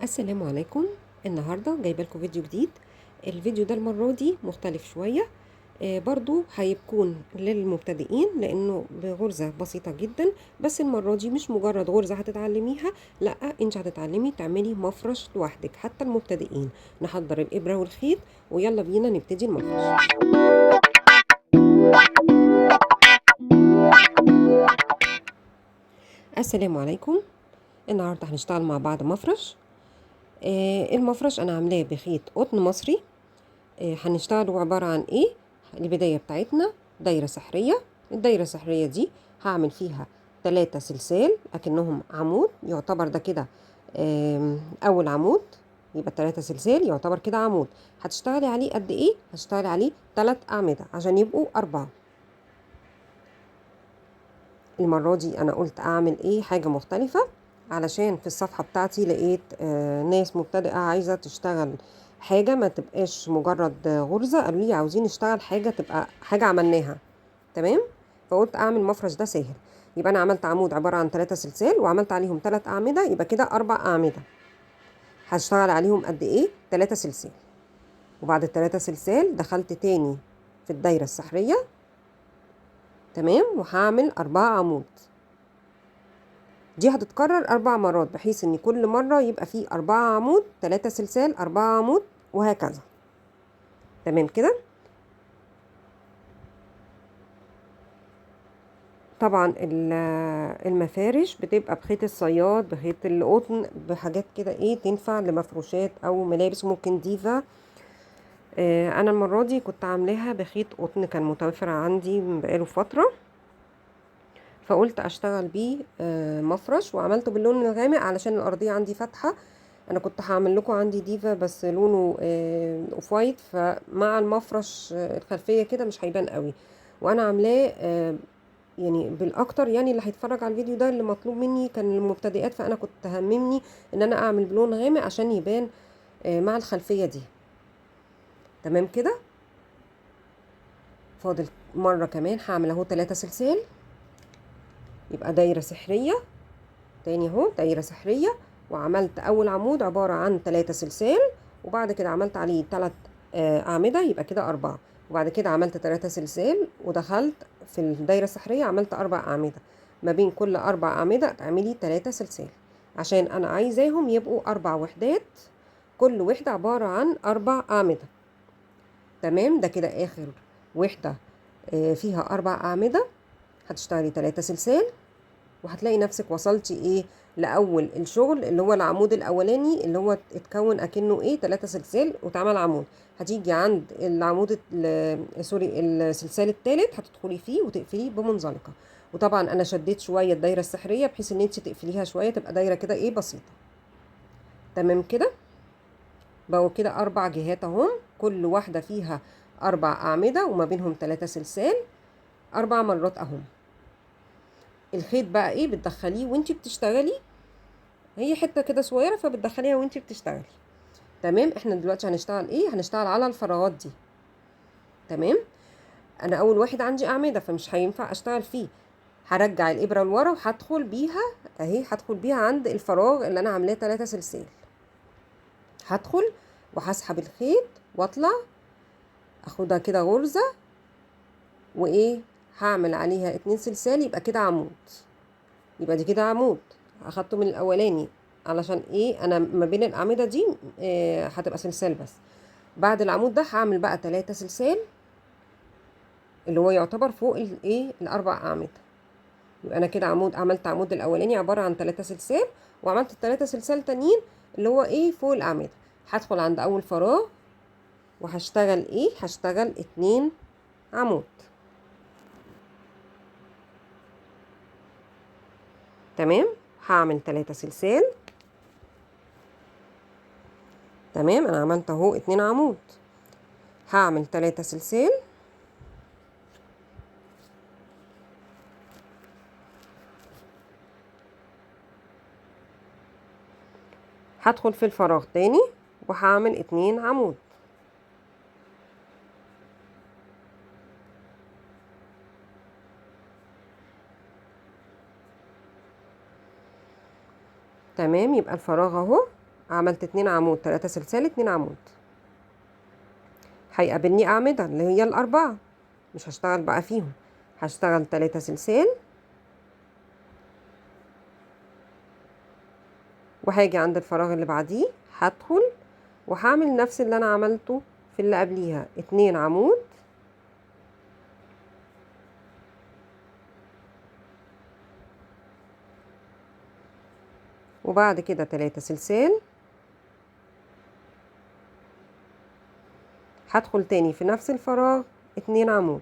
السلام عليكم. النهاردة جايبه لكم فيديو جديد. الفيديو ده المرة دي مختلف شوية. برضو هيكون للمبتدئين لانه بغرزة بسيطة جدا، بس المرة دي مش مجرد غرزة هتتعلميها، لا انت هتتعلمي تعملي مفرش لوحدك. حتى المبتدئين نحضر الابرة والخيط ويلا بينا نبتدي المفرش. السلام عليكم. النهاردة هنشتغل مع بعض مفرش. المفرش انا عاملاه بخيط قطن مصري. هنشتغلوا عبارة عن ايه؟ البداية بتاعتنا دايرة سحرية. الدايرة السحرية دي هعمل فيها 3 سلسال اكنهم عمود، يعتبر ده كده اول عمود، يبقى 3 سلسال يعتبر كده عمود. هتشتغلي عليه قد ايه؟ هتشتغلي عليه 3 اعمدة عشان يبقوا 4. المرة دي انا قلت اعمل ايه حاجة مختلفة، علشان في الصفحة بتاعتي لقيت ناس مبتدئة عايزة تشتغل حاجة ما تبقاش مجرد غرزة، قالوا لي عاوزين نشتغل حاجة تبقى حاجة عملناها. تمام، فقلت اعمل مفرش ده سهل. يبقى انا عملت عمود عبارة عن 3 سلسال وعملت عليهم 3 اعمدة، يبقى كده 4 اعمدة. هشتغل عليهم قد ايه؟ 3 سلسال. وبعد ال3 سلسال دخلت تاني في الدايرة السحرية. تمام، وهعمل 4 عمود. دي هتتكرر 4 مرات بحيث ان كل مرة يبقى فيه 4 عمود، 3 سلسال، 4 عمود، وهكذا. تمام كده. طبعا المفارش بتبقى بخيط الصياد، بخيط القطن، بحاجات كده ايه تنفع لمفروشات او ملابس، ممكن ديفا. انا المرة دي كنت عاملاها بخيط قطن كان متوفر عندي بقاله فترة، فقلت اشتغل بيه مفرش، وعملته باللون الغامق علشان الارضية عندي فاتحة. انا كنت هعمل لكم عندي ديفا بس لونه اوف وايت، فمع المفرش الخلفية كده مش هيبان قوي. وانا عاملاه يعني بالاكتر، يعني اللي هيتفرج على الفيديو ده اللي مطلوب مني كان المبتدئات، فانا كنت هممني ان انا اعمل بلون غامق عشان يبان مع الخلفية دي. تمام كده. فاضل مرة كمان هعمل اهو 3 سلسال، يبقى دايرة سحرية. تاني اهو دايرة سحرية، وعملت اول عمود عبارة عن 3 سلسال، وبعد كده عملت عليه 3 اعمدة، يبقى كده 4. وبعد كده عملت 3 سلسال ودخلت في الدايرة السحرية، عملت 4 اعمدة. ما بين كل 4 اعمدة تعملي 3 سلسال، عشان انا عايزاهم يبقوا 4 وحدات، كل وحدة عبارة عن 4 اعمدة. تمام، ده كده اخر وحدة فيها 4 اعمدة. هتشتغلي 3 سلسال، وهتلاقي نفسك وصلتي ايه لاول الشغل اللي هو العمود الاولاني اللي هو اتكون اكنه ايه 3 سلسال واتعمل عمود. هتيجي عند العمود سوري السلسال الثالث هتدخلي فيه وتقفليه بمنزلقه. وطبعا انا شديت شويه الدايره السحريه بحيث ان انت تقفليها شويه تبقى دايره كده ايه بسيطه. تمام كده. بقوا كده 4 جهات اهم، كل واحده فيها 4 اعمده وما بينهم 3 سلسال، 4 مرات اهم. الخيط بقى ايه بتدخليه وانت بتشتغلي، هي حته كده صغيره فبتدخليها وانت بتشتغلي. تمام، احنا دلوقتي هنشتغل ايه؟ هنشتغل على الفراغات دي. تمام. انا اول واحد عندي اعمده فمش هينفع اشتغل فيه، هرجع الابره لورا وهدخل بيها اهي، هدخل بيها عند الفراغ اللي انا عاملاه 3 سلسال. هدخل وهسحب الخيط واطلع اخدها كده غرزه، وايه هعمل عليها 2 سلسال، يبقى كده عمود. يبقى دي كده عمود اخدته من الاولاني، علشان ايه انا ما بين الاعمده دي هتبقى سلسال بس. بعد العمود ده هعمل بقى 3 سلسال اللي هو يعتبر فوق الايه الاربع اعمده. يبقى انا كده عمود، عملت عمود الاولاني عباره عن 3 سلسال، وعملت 3 سلسال تانيين اللي هو ايه فوق الاعمده. هدخل عند اول فراغ وهشتغل ايه، هشتغل 2 عمود. تمام، هعمل 3 سلسال. تمام، انا عملت اهو 2 عمود، هعمل 3 سلسال. هدخل في الفراغ تاني وهعمل 2 عمود. تمام، يبقى الفراغ اهو عملت 2 عمود 3 سلسال 2 عمود. هيقابلني أعمدة اللي هي الأربعة، مش هشتغل بقى فيهم، هشتغل 3 سلسال وهاجي عند الفراغ اللي بعديه هدخل وهعمل نفس اللي انا عملته في اللي قبليها، 2 عمود وبعد كده 3 سلسال، هدخل تاني في نفس الفراغ 2 عمود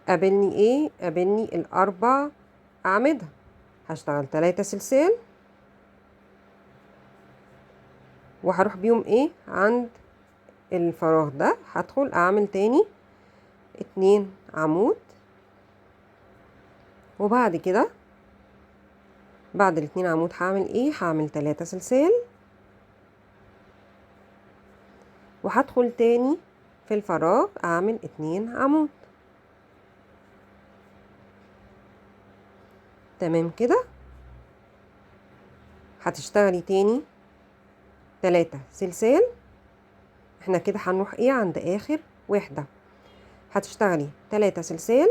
قابلني ايه؟ قابلني الاربع اعمدة، هشتغل 3 سلسال وهروح بيهم ايه عند الفراغ ده، هدخل اعمل تاني 2 عمود وبعد كده بعد ال2 عمود هعمل ايه؟ هعمل 3 سلسال وهدخل تاني في الفراغ اعمل 2 عمود. تمام كده. هتشتغلي تاني 3 سلسال، احنا كده هنروح ايه عند اخر وحدة، هتشتغلي 3 سلسال،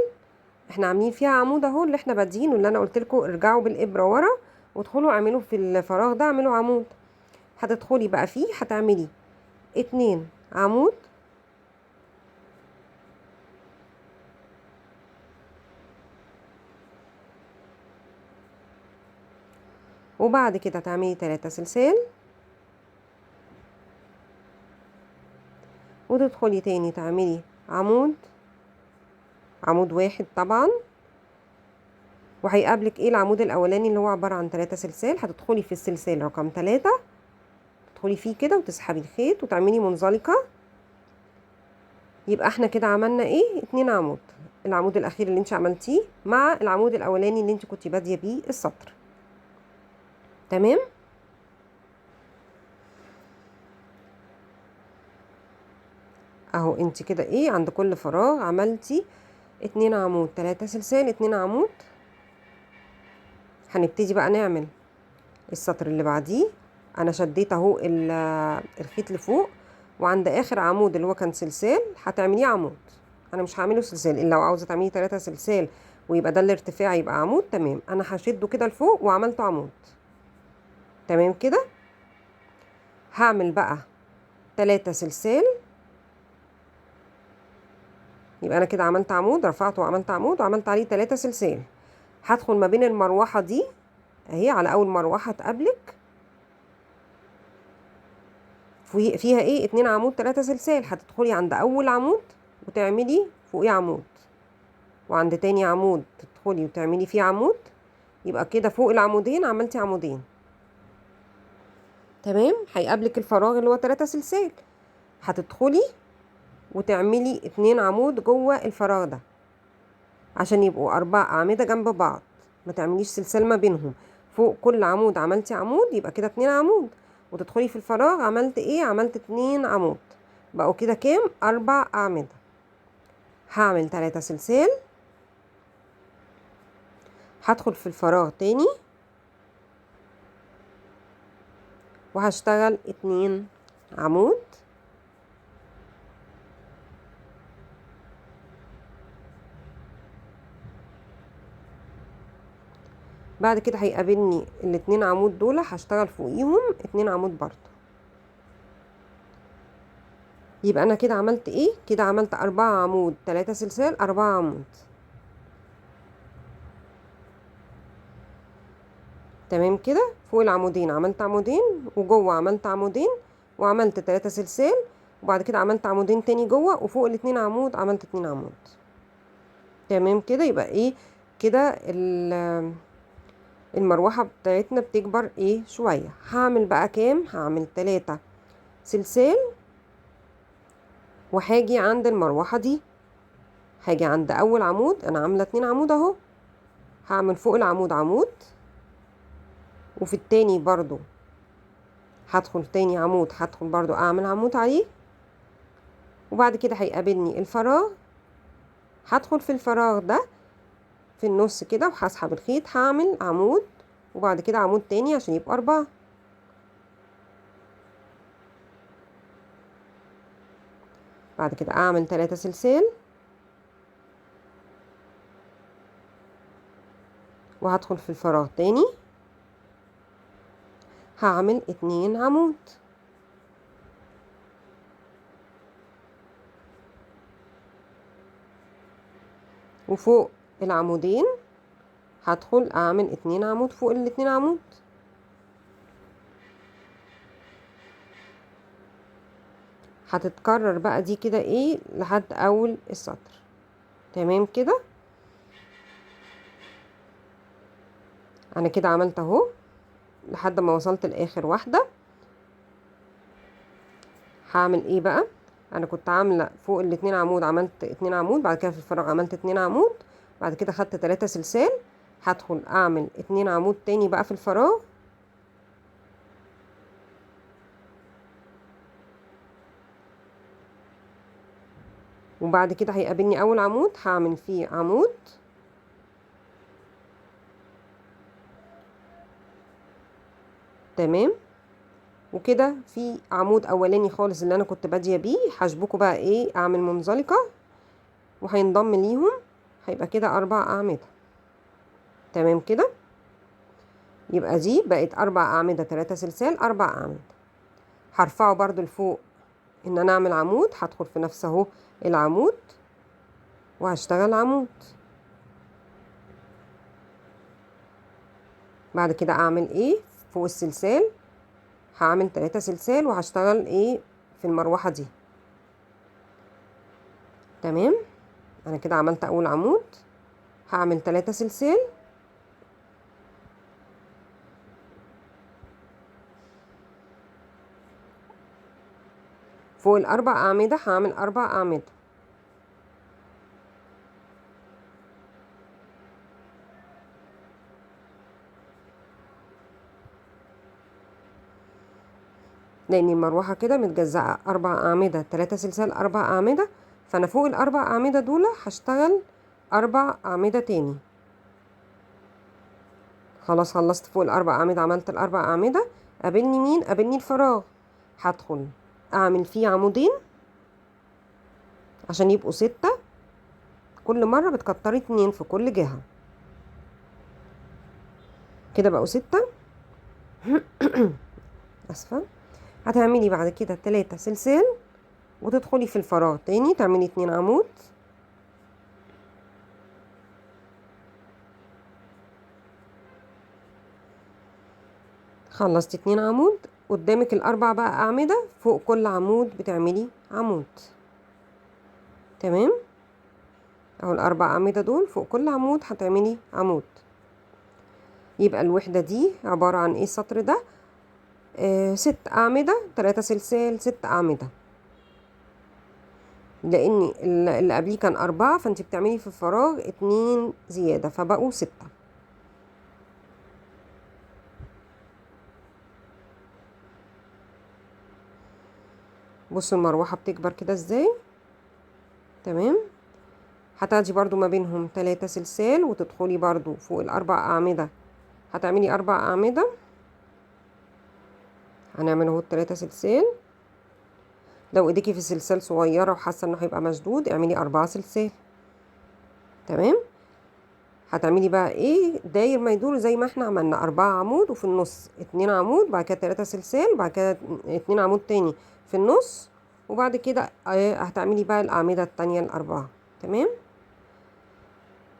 احنا عاملين فيها عمود اهو اللي احنا بادئينه، اللي انا قلت لكم ارجعوا بالابره ورا وادخلوا اعملوا في الفراغ ده اعملوا عمود. هتدخلي بقى فيه هتعملي 2 عمود وبعد كده تعملي 3 سلسال وتدخلي تاني تعملي عمود واحد طبعا، وهيقابلك ايه العمود الاولاني اللي هو عبارة عن 3 سلسال، هتدخلي في السلسال رقم 3 تدخلي فيه كده وتسحبي الخيط وتعملي منزلقة، يبقى احنا كده عملنا ايه 2 عمود، العمود الاخير اللي انت عملتيه مع العمود الاولاني اللي انت كنتي باديه بيه السطر. تمام. اهو انت كده ايه عند كل فراغ عملتي 2 عمود 3 سلسال 2 عمود. هنبتدي بقى نعمل السطر اللي بعديه، انا شديت اهو الخيط لفوق وعند اخر عمود اللي هو كان سلسال هتعمليه عمود، انا مش هعمله سلسال الا لو عاوزه تعملي 3 سلسال ويبقى ده الارتفاع يبقى عمود، تمام، انا هشده كده لفوق وعملته عمود. تمام كده. هعمل بقى 3 سلسال، يبقى انا كده عملت عمود رفعته وعملت عمود وعملت عليه 3 سلسال. هدخل ما بين المروحه دي اهي على اول مروحه تقابلك فيها ايه 2 عمود 3 سلسال، هتدخلي عند اول عمود وتعملي فوقيه عمود وعند تاني عمود تدخلي وتعملي فيه عمود، يبقى كده فوق العمودين عملتي عمودين. تمام. هيقابلك الفراغ اللي هو 3 سلسال، هتدخلي وتعملي 2 عمود جوه الفراغ ده عشان يبقوا 4 أعمدة جنب بعض، ما تعمليش سلسال ما بينهم، فوق كل عمود عملتي عمود يبقى كده 2 عمود وتدخلي في الفراغ عملت ايه عملت 2 عمود، بقوا كده كام 4 أعمدة. هعمل 3 سلسال، هدخل في الفراغ تاني وهشتغل 2 عمود بعد كده هيقابلني ال2 عمود دول هشتغل فوقيهم 2 عمود برضو، يبقى انا كده عملت ايه كده عملت 4 عمود 3 سلسال 4 عمود. تمام كده. فوق العمودين عملت عمودين وجوه عملت عمودين وعملت 3 سلسال وبعد كده عملت عمودين تاني جوه وفوق ال2 عمود عملت 2 عمود. تمام كده. يبقى ايه كده المروحة بتاعتنا بتكبر ايه شوية. هعمل بقى كام هعمل 3 سلسال وهاجي عند المروحة دي هاجي عند اول عمود، انا عاملة 2 عمود اهو، هعمل فوق العمود عمود وفي التاني برضو هدخل تاني عمود هدخل برضو اعمل عمود عليه وبعد كده هيقابلني الفراغ هدخل في الفراغ ده في النص كده وهسحب الخيط، هعمل عمود وبعد كده عمود تاني عشان يبقى 4. بعد كده اعمل 3 سلسال وهدخل في الفراغ تاني، هعمل 2 عمود وفوق العمودين هدخل اعمل 2 عمود فوق ال2 عمود. هتتكرر بقى دي كده ايه لحد اول السطر. تمام كده. انا كده عملت اهو لحد ما وصلت لاخر واحدة. هعمل ايه بقى؟ انا كنت عامله فوق ال2 عمود عملت 2 عمود، بعد كده في الفراغ عملت 2 عمود، بعد كده خدت 3 سلسال، هدخل اعمل 2 عمود تاني بقى في الفراغ، وبعد كده هيقابلني اول عمود هعمل فيه عمود، تمام. وكده في عمود اولاني خالص اللي انا كنت باديه بيه هشبكه بقى ايه، اعمل منزلقه وهينضم ليهم، هيبقى كده 4 اعمده. تمام كده. يبقى دي بقت 4 اعمده، 3 سلسال 4 اعمده. هرفعه برضو لفوق ان انا اعمل عمود، هدخل في نفس اهو العمود وهشتغل عمود، بعد كده اعمل ايه فوق السلسال، هعمل 3 سلسال وهشتغل ايه في المروحه دي. تمام. انا كده عملت اول عمود، هعمل 3 سلسال فوق الاربع اعمده، هعمل 4 اعمده. لان المروحه كده متجزأه 4 اعمده، 3 سلسال 4 اعمده، فانا فوق الاربع اعمده دول هشتغل 4 اعمده تاني. خلاص خلصت فوق الاربع اعمده، عملت الاربع اعمده، قابلني مين؟ قابلني الفراغ، هدخل اعمل فيه عمودين عشان يبقوا 6، كل مره بتكتري 2 في كل جهه، كده بقوا 6. اسفه. هتعملي بعد كده 3 سلسال وتدخلي في الفراغ تاني تعملي 2 عمود، خلصتي 2 عمود، قدامك الاربع بقى اعمده، فوق كل عمود بتعملي عمود. تمام. اهو الاربع اعمده دول فوق كل عمود هتعملي عمود. يبقى الوحده دي عباره عن ايه السطر ده؟ 6 اعمده، 3 سلسال، 6 اعمده، لان اللي قبليه كان 4 فانت بتعملي في الفراغ 2 زياده فبقوا 6. بصوا المروحه بتكبر كده ازاي. تمام. هتاخدي برضو ما بينهم 3 سلسال وتدخلي برضو فوق الاربع اعمده، هتعملي 4 اعمده، هنعمل اهو 3 سلسال. لو ايديكي في سلسال صغيره وحاسه انه هيبقى مشدود اعملي 4 سلسال. تمام. هتعملي بقى ايه داير ما يدور زي ما احنا عملنا 4 عمود وفي النص 2 عمود، بعد كده 3 سلسال، بعد كده 2 عمود تاني في النص، وبعد كده هتعملي بقى الاعمده التانية الاربعه. تمام.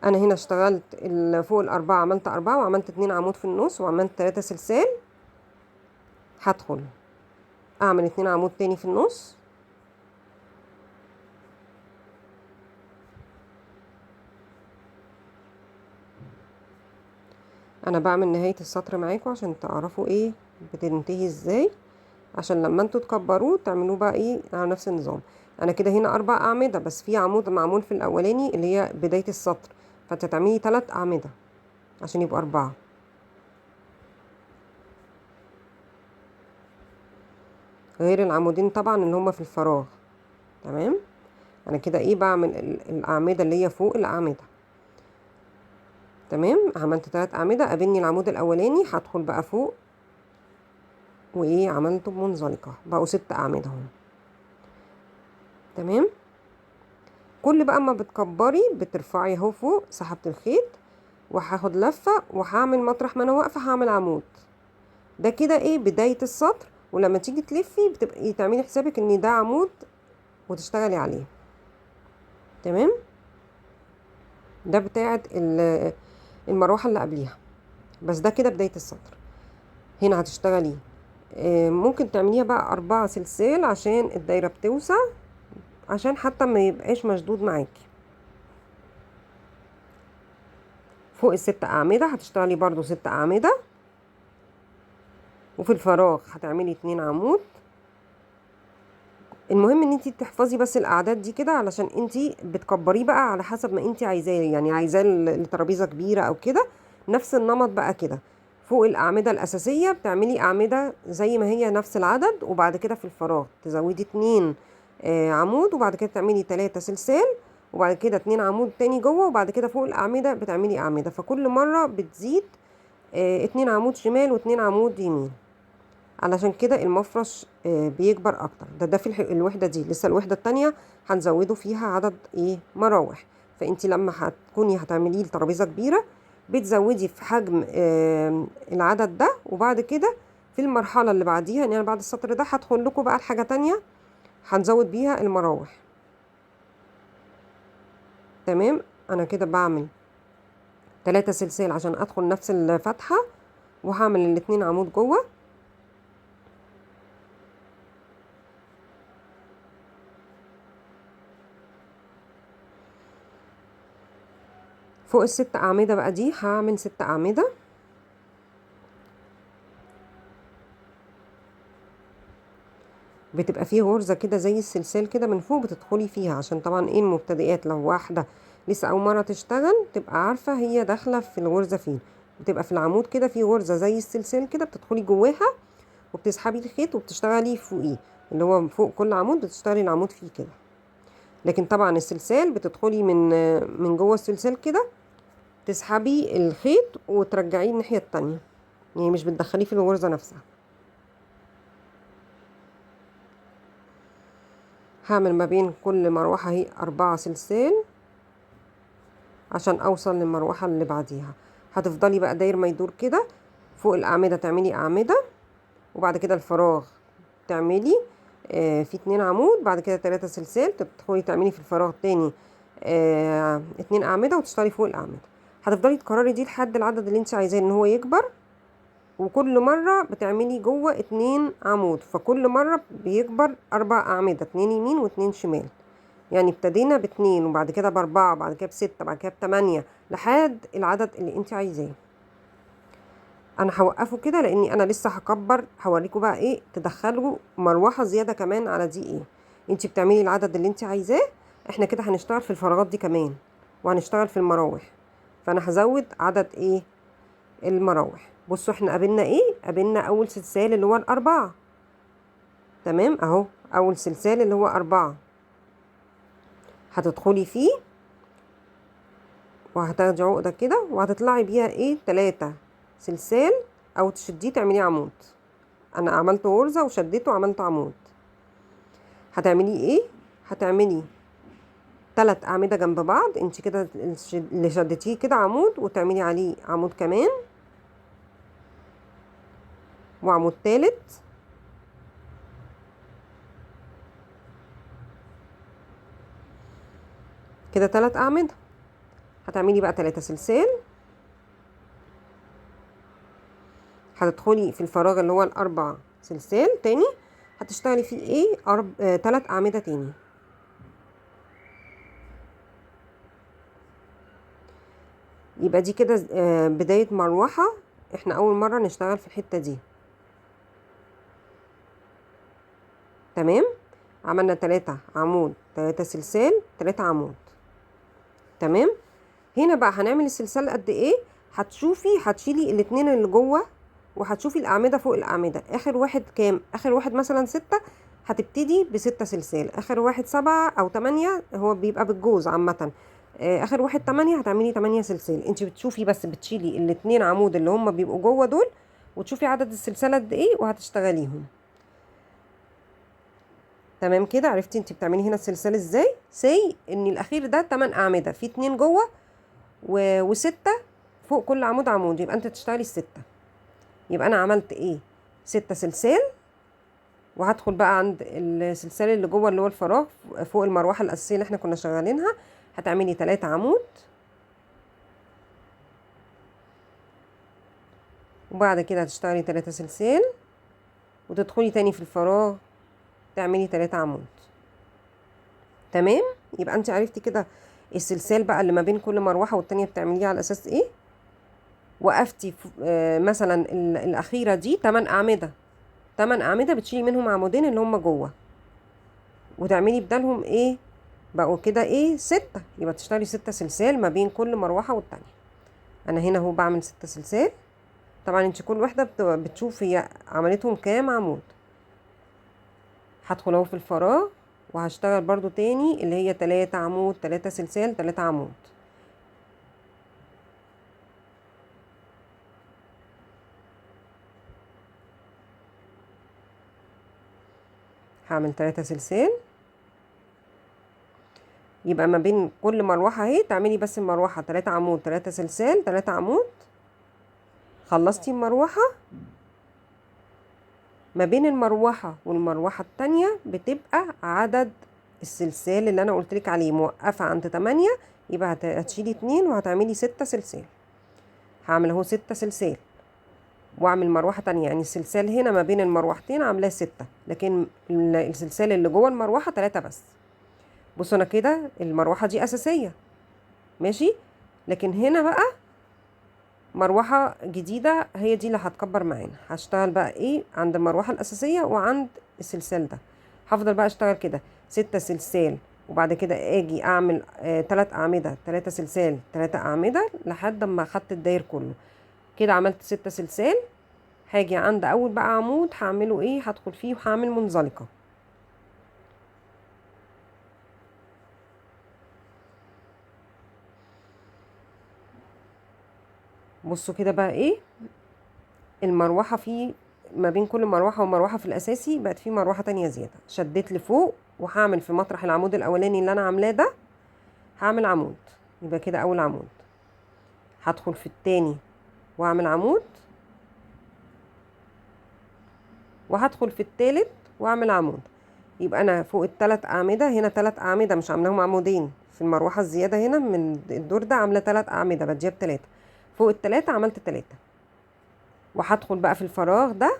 انا هنا اشتغلت فوق الاربعه، عملت 4 وعملت 2 عمود في النص وعملت 3 سلسال، هدخل اعمل 2 عمود تاني في النص، انا بعمل نهايه السطر معاكم عشان تعرفوا ايه بتنتهي ازاي، عشان لما انتوا تكبروه تعملوه بقى ايه على نفس النظام. انا كده هنا 4 اعمده، بس في عمود معمول في الاولاني اللي هي بدايه السطر، فانت تعملي 3 اعمده عشان يبقوا 4، غير العمودين طبعا اللي هما في الفراغ. تمام. انا كده ايه بعمل الاعمده اللي هي فوق الاعمده. تمام، عملت 3 اعمده. قابلني العمود الاولاني، هدخل بقى فوق وايه عملته بمنزلقه، بقوا 6 اعمده اهو. تمام. كل بقى ما بتكبري بترفعي اهو فوق، سحبت الخيط وهاخد لفه وهعمل مطرح ما انا واقفه هعمل عمود. ده كده ايه بدايه السطر. ولما تيجي تلفي بتبقي تعملي حسابك ان ده عمود وتشتغلي عليه. تمام. ده بتاعه المروحه اللي قبليها. بس ده كده بدايه السطر. هنا هتشتغلي ممكن تعمليها بقى 4 سلسال عشان الدايره بتوسع، عشان حتى ما يبقاش مشدود معاكي. فوق ال6 اعمده هتشتغلي برضو 6 اعمده، وفي الفراغ هتعملي 2 عمود. المهم ان انتي تحفظي بس الاعداد دي كده، علشان انتي بتكبريه بقى على حسب ما انتي عايزاه. يعني عايزاه لترابيزه كبيره او كده، نفس النمط بقى كده. فوق الاعمده الاساسيه بتعملي اعمده زي ما هي نفس العدد، وبعد كده في الفراغ تزودي 2 عمود، وبعد كده تعملي 3 سلسال، وبعد كده 2 عمود تاني جوه، وبعد كده فوق الاعمده بتعملي اعمده. فكل مره بتزيد 2 عمود شمال و2 عمود يمين، علشان كده المفرش بيكبر اكتر. ده في الوحده دي. لسه الوحده التانية هنزوده فيها عدد مراوح. فانتي لما هتكوني هتعمليه لترابيزه كبيره بتزودي في حجم العدد ده، وبعد كده في المرحله اللي بعديها، يعني بعد السطر ده هدخل لكم بقى الحاجه تانية هنزود بيها المراوح. تمام. انا كده بعمل 3 سلسال عشان ادخل نفس الفتحه، وهعمل الاتنين عمود جوه. فوق ال6 اعمده بقى دي هعمل 6 اعمده. بتبقى فيه غرزه كده زي السلسال كده من فوق بتدخلي فيها، عشان طبعا المبتدئات لو واحده لسه اول مره تشتغل تبقى عارفه هي داخله في الغرزه فين. بتبقى في العمود كده في غرزه زي السلسال كده، بتدخلي جواها وبتسحبي الخيط وبتشتغلي فوقيه، اللي هو فوق كل عمود بتشتغلي العمود فيه كده. لكن طبعا السلسال بتدخلي من جوه السلسال كده، تسحبي الخيط وترجعيه الناحيه التانية، يعني مش بتدخليه في الغرزه نفسها. هعمل ما بين كل مروحه هي 4 سلسال عشان اوصل للمروحه اللي بعديها. هتفضلي بقى داير ما يدور كده. فوق الاعمده تعملي اعمده، وبعد كده الفراغ تعملي في 2 عمود، بعد كده 3 سلسال، تدخلي تعملي في الفراغ تاني 2 اعمده، وتشتغلي فوق الاعمده. هتفضلي تكرري دي لحد العدد اللي انت عايزاه ان هو يكبر. وكل مره بتعملي جوه 2 عمود، فكل مره بيكبر 4 اعمده، 2 يمين و2 شمال. يعني ابتدينا ب2 وبعد كده ب4، بعد كده ب6، بعد كده ب8، لحد العدد اللي انت عايزاه. انا هوقفه كده لاني انا لسه هكبر. هوريكم بقى ايه تدخلوا مروحه زياده كمان على دي. انت بتعملي العدد اللي انت عايزاه. احنا كده هنشتغل في الفراغات دي كمان، وهنشتغل في المراوح. فانا هزود عدد المراوح. بصوا احنا قابلنا قابلنا اول سلسال اللي هو ال4. تمام اهو، اول سلسال اللي هو 4 هتدخلي فيه وهتاخدي عقده كده وهتطلعي بيها 3 سلسال، او تشديه تعمليه عمود. انا عملت غرزه وشديته وعملت عمود. هتعملي هتعملي 3 اعمده جنب بعض. انت كده اللي شدتيه كده عمود، وتعملي عليه عمود كمان وعمود تالت، كده 3 اعمده. هتعملي بقى 3 سلسال، هتدخلي في الفراغ اللي هو ال4 سلسال تاني، هتشتغلي فيه 3 اعمده تاني. يبقى دي كده بدايه مروحه. احنا اول مره نشتغل في الحته دي. تمام. عملنا 3 عمود، 3 سلسال، 3 عمود. تمام. هنا بقى هنعمل السلسال قد ايه. هتشيلي الاتنين اللي جوه، وهتشوفي الاعمده فوق الاعمده. اخر واحد كام؟ اخر واحد مثلا 6، هتبتدي بستة سلسال، اخر واحد 7 او 8 هو بيبقى بالجوز عامة. اخر واحد 8 هتعملي 8 سلسال. انت بتشوفي بس بتشيلي الاتنين عمود اللي هم بيبقوا جوه دول، وتشوفي عدد السلسلة قد ايه وهتشتغليهم. تمام كده، عرفتي انت بتعملي هنا السلسال ازاي. ان الاخير ده 8 اعمدة، في 2 جوه وستة فوق كل عمود عمود، يبقى انت تشتغلي الستة. يبقى انا عملت ايه؟ 6 سلسال، وهدخل بقى عند السلسال اللي جوه اللي هو الفراغ فوق المروحة الأساسية اللي احنا كنا شغالينها. هتعملي 3 عمود، وبعد كده هتشتغلي 3 سلسال، وتدخلي تاني في الفراغ تعملي 3 عمود. تمام، يبقى انت عرفتي كده السلسال بقى اللي ما بين كل مروحة والتانية بتعمليه على أساس ايه. وقفتي مثلا الأخيرة دي 8 أعمدة، 8 أعمدة بتشيلي منهم عمودين اللي هم جوه، وتعملي بدالهم ايه بقوا كده ايه 6، يبقى تشتغلي 6 سلسال ما بين كل مروحة والتانية. انا هنا اهو بعمل 6 سلسال. طبعا انت كل واحدة بتشوف هي عملتهم كام عمود. هدخل اهو في الفراغ وهشتغل برضو تاني اللي هي 3 عمود 3 سلسال 3 عمود. هعمل 3 سلسال، يبقى ما بين كل مروحة اهي تعملي بس المروحة 3 عمود 3 سلسال 3 عمود. خلصتي المروحة، ما بين المروحة والمروحة التانية بتبقى عدد السلسال اللي انا قلتلك عليه موقفة عند 8، يبقى هتشيلي 2 وهتعملي 6 سلسال. هعمل اهو 6 سلسال واعمل مروحة تانية، يعني السلسال هنا ما بين المروحتين عاملاه 6، لكن السلسال اللي جوه المروحة 3 بس. بصوا انا كده المروحة دي اساسية ماشي، لكن هنا بقى مروحة جديدة هي دي اللي هتكبر معانا. هشتغل بقى ايه عند المروحة الأساسية وعند السلسال ده. هفضل بقى اشتغل كده 6 سلسال، وبعد كده اجي اعمل 3 أعمدة 3 سلسال 3 أعمدة لحد ما اخدت الداير كله. كده عملت 6 سلسال. هاجي عند اول بقى عمود هعمله ايه، هدخل فيه وهعمل منزلقة. بصوا كده بقى ايه المروحة فيه ما بين كل مروحة ومروحة في الأساسي بقت فيه مروحة تانية زيادة. شديت لفوق وهعمل في مطرح العمود الأولاني اللي أنا عاملاه ده هعمل عمود، يبقى كده أول عمود. هدخل في التاني وأعمل عمود، وهدخل في التالت وأعمل عمود. يبقى أنا فوق التلات أعمدة هنا 3 أعمدة مش عاملاهم عمودين، في المروحة الزيادة هنا من الدور ده عاملة 3 أعمدة بديها ب3. فوق التلاتة عملت 3، وهدخل بقى في الفراغ ده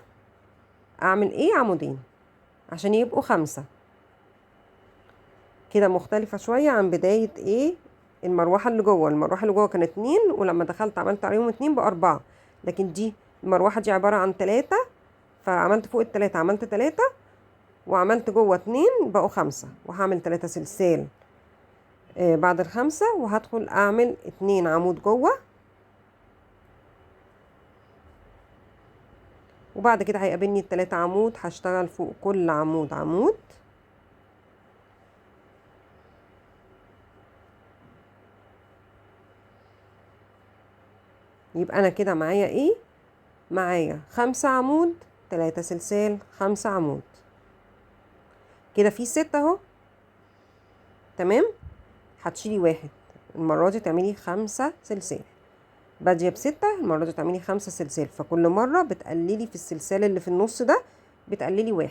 أعمل إيه عمودين عشان يبقوا 5. كده مختلفة شوية عن بداية ايه المروحة اللي جوه. المروحة اللي جوه كانت 2، ولما دخلت عملت عليهم 2 بقى 4، لكن دي المروحة دي عبارة عن 3، فعملت فوق ال3 عملت 3 وعملت جوه 2 بقوا 5، وهعمل 3 سلسال بعد ال5، وهدخل اعمل 2 عمود جوه، وبعد كده هيقابلني ال3 عمود هشتغل فوق كل عمود عمود. يبقى انا كده معايا ايه، معايا 5 عمود 3 سلسال 5 عمود، كده في 6 اهو. تمام، هتشيلي 1 المرة دي تعملي 5 سلسال، بادية ب6 المرة دي تعملي 5 سلسال، فكل مرة بتقللي في السلسال اللي في النص ده بتقللي 1.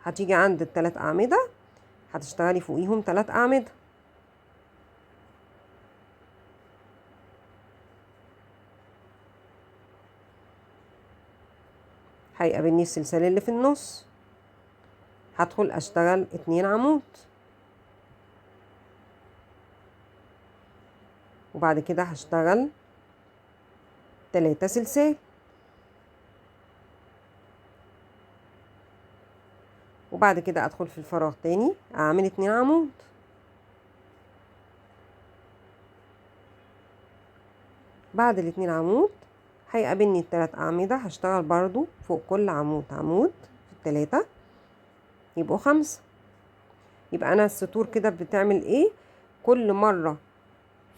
هتيجي عند ال3 أعمدة هتشتغلي فوقيهم 3 أعمدة. هيقابلني السلسال اللي في النص، هدخل اشتغل 2 عمود، وبعد كده هشتغل 3 سلسال، وبعد كده ادخل في الفراغ تاني اعمل 2 عمود، بعد ال2 عمود هيقابلني ال3 أعمدة هشتغل برضو فوق كل عمود عمود في ال3، يبقوا 5. يبقى انا السطور كده بتعمل ايه؟ كل مرة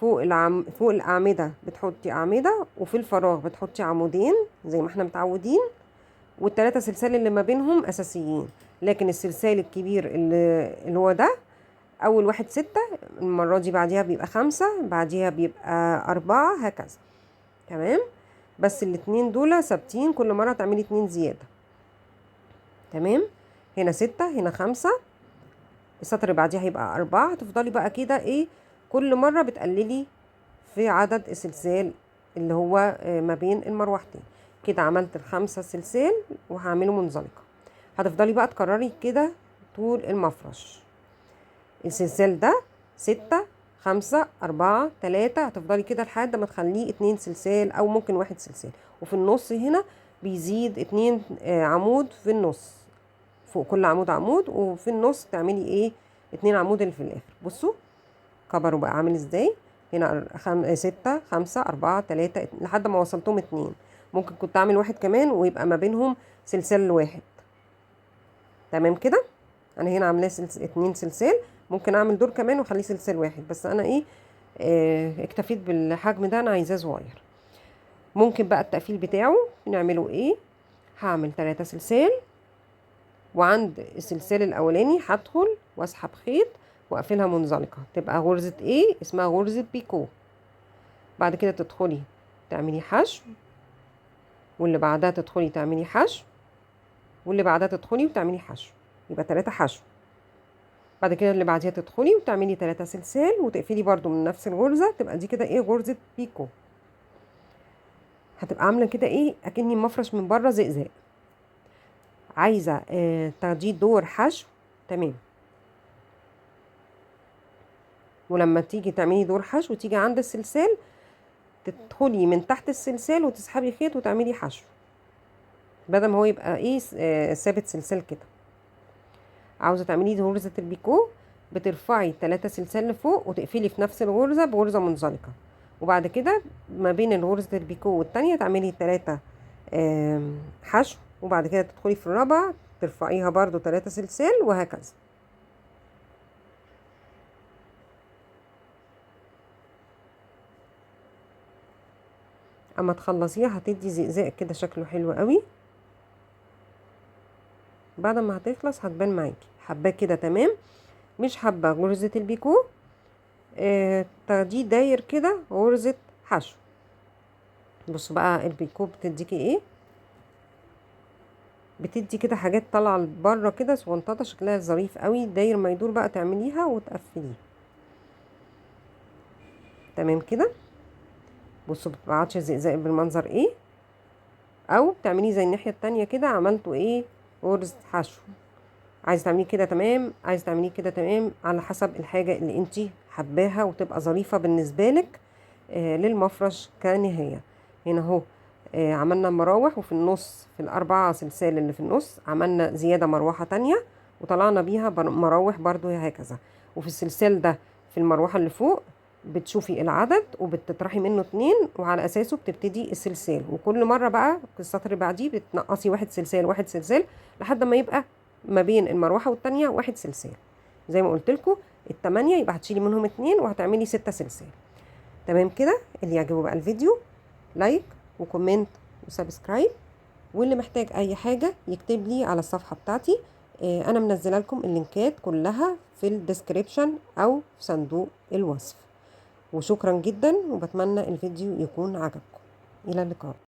فوق الأعمدة بتحطي أعمدة، وفي الفراغ بتحطي عمودين زي ما احنا متعودين، والتلاتة سلسال اللي ما بينهم أساسيين. لكن السلسال الكبير اللي هو ده أول واحد 6، المرة دي بعديها بيبقى 5، بعديها بيبقى 4، هكذا. تمام. بس الاتنين دول ثابتين، كل مرة تعملي 2 زيادة. تمام. هنا 6، هنا 5، السطر اللي بعديها هيبقى 4. هتفضلي بقى كده ايه، كل مرة بتقللي في عدد السلسال اللي هو ما بين المروحتين. كده عملت ال5 سلسال وهعمله منزلقة. هتفضلي بقى تكرري كده طول المفرش. السلسال ده 6، 5، 4، 3، هتفضلي كده لحد ما تخليه 2 سلسال او ممكن 1 سلسال. وفي النص هنا بيزيد 2 عمود في النص، فوق كل عمود عمود، وفي النص تعملي ايه 2 عمود اللي في الاخر. بصوا كبروا بقى عامل ازاي. هنا 6، 5، 4، 3 لحد ما وصلتهم 2. ممكن كنت اعمل 1 كمان ويبقى ما بينهم سلسال واحد. تمام كده. انا هنا عاملاه 2 سلسال، ممكن اعمل دور كمان واخليه سلسال واحد، بس انا ايه اكتفيت بالحجم ده، انا عايزاه صغير. ممكن بقى التقفيل بتاعه نعمله ايه. هعمل 3 سلسال، وعند السلسال الاولاني هدخل واسحب خيط واقفلها منزلقه، تبقى غرزه ايه اسمها غرزه بيكو. بعد كده تدخلي تعملي حشو، واللي بعدها تدخلي تعملي حشو، واللي بعدها تدخلي وتعملي حشو، يبقى 3 حشو. بعد كده اللي بعديها تدخلي وتعملي 3 سلسال وتقفلي برضو من نفس الغرزه، تبقى دي كده ايه غرزه بيكو. هتبقى عامله كده ايه اكني مفرش من بره زقزاق. عايزه تاخديه دور حشو. تمام. ولما تيجي تعملي دور حشو تيجي عند السلسال تدخلي من تحت السلسال وتسحبي خيط وتعملي حشو، بدل ما هو يبقى ايه ثابت سلسال كده. عاوزه تعملي دي غرزه البيكو، بترفعي 3 سلسال لفوق وتقفلي في نفس الغرزه بغرزه منزلقه، وبعد كده ما بين الغرزه البيكو والتانية تعملي 3 حشو، وبعد كده تدخلي في الرابعه ترفعيها برضو 3 سلسال، وهكذا. اما تخلصيها هتدي زقزاق كده شكله حلو قوي. بعد ما هتخلص هتبان معاكي حباه كده. تمام. مش حابه غرزه البيكو، تاخديه داير كده غرزه حشو. بصوا بقى البيكو بتديكي ايه، بتدي كده حاجات طالعه لبره كده صغنططه شكلها ظريف قوي. داير ما يدور بقى تعمليها وتقفليه. تمام كده. بصوا بتبعتش الزقزاق بالمنظر ايه، او بتعمليه زي الناحيه التانية كده عملتوا ايه غرزه حشو. عايزه تعمليه كده تمام، عايزه تعمليه كده تمام، على حسب الحاجه اللي انتي حباها وتبقى ظريفه بالنسبه لك للمفرش كنهايه. هنا اهو عملنا مراوح، وفي النص في ال4 سلسال اللي في النص عملنا زياده مروحه تانية وطلعنا بيها مراوح برضو هكذا. وفي السلسال ده في المروحه اللي فوق بتشوفي العدد وبتطرحي منه 2 وعلى اساسه بتبتدي السلسال، وكل مره بقى في السطر اللي بعديه بتنقصي 1 سلسال 1 سلسال لحد ما يبقى ما بين المروحه والتانية 1 سلسال. زي ما قلت لكم ال8 يبقى هتشيلي منهم 2 وهتعملي 6 سلسال. تمام كده. اللي يعجبه بقى الفيديو لايك وكومنت وسبسكرايب، واللي محتاج اي حاجه يكتب لي على الصفحه بتاعتي. انا منزله لكم اللينكات كلها في الديسكريبشن او في صندوق الوصف. وشكرا جدا، وبتمنى الفيديو يكون عجبكم. الى اللقاء.